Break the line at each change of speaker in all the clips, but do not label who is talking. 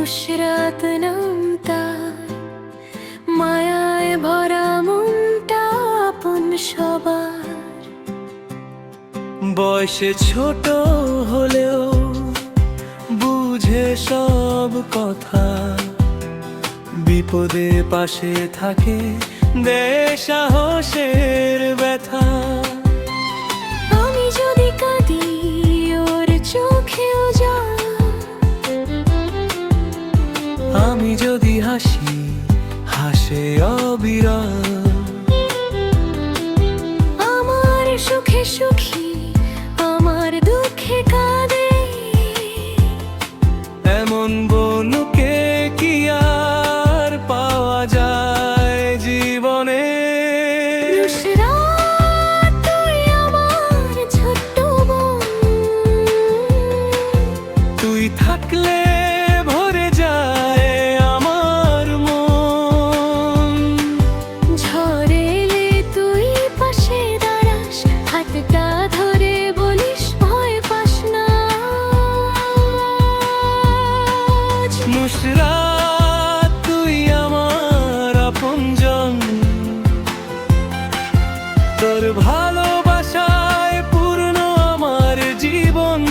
নুসরাত নামটা, মায়ায় ভরা মনটা আপন সবার।
বয়সে ছোট হলেও বুঝে সব কথা, বিপদে পাশে থাকে দেয় সাহসের ব্যথা।
আমি যদি কাঁদি ওর চোখেও জল,
আমি যদি হাসি হাসে অবিরাম।
আমার সুখে সুখী, আমার দুঃখে কাঁদে,
এমন বনুকে কি আর পাওয়া যায় জীবনে।
নুসরাত তুই আমার ছোট্ট বোন,
তুই থাকলে ভরে যায় আমার মন।
ঝড়ে এলে তুই পাশে দাঁড়াস, হাতটা ধরে বলিস ভয় পাস না।
নুসরাত তুই আমার আপনজন, তোর ভালোবাসায় পূর্ণ আমার জীবন।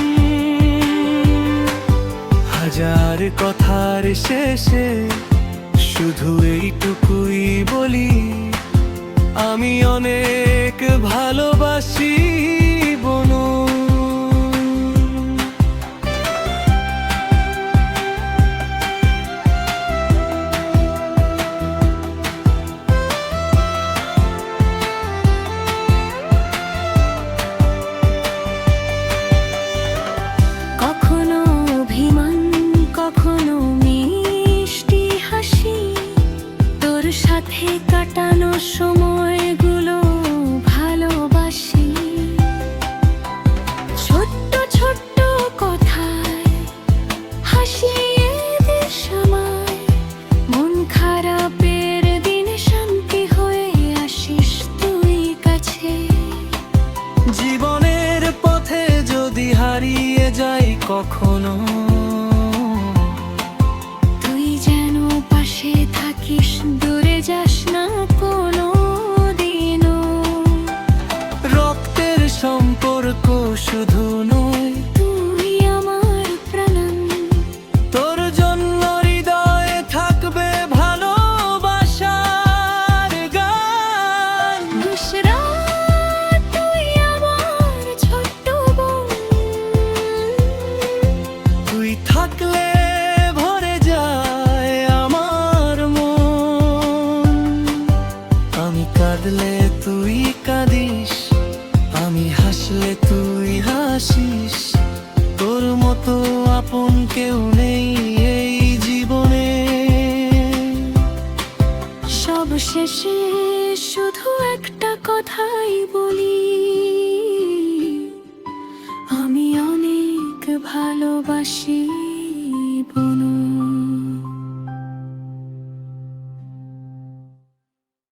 হাজার কথার শেষে শুধু এইটুকুই বলি, আমি অনেক ভালোবাসি বনু।
কখনো অভিমান, কখনো মিষ্টি হাসি, তোর সাথে কাটানো সময়গুলো ভালোবাসি। ছোট্ট ছোট্ট কথায় হাসিয়ে দিস আমায়, মন খারাপের দিনে শান্তি হয়ে আসিস তুই কাছে।
জীবনের পথে যদি হারিয়ে যাই কখনো,
তুই যেন পাশে থাকিস, দূরে যাস না কোনো দিনও।
রক্তের সম্পর্ক শুধু নয়,
তুই আমার প্রাণ,
তোর জন্য হৃদয়ে থাকবে ভালোবাসার গান।
নুসরাত তুই আমার ছোট্ট বোন,
তুই থাকলে ভরে যায় আমার মন। আমি কাঁদলে তুই কাঁদিস, আমি হাসলে তুই হাসিস, তোর মতো আপন কেউ নেই এই জীবনে।
সব শেষে শুধু একটা কথাই বলি, আমি অনেক ভালোবাসি।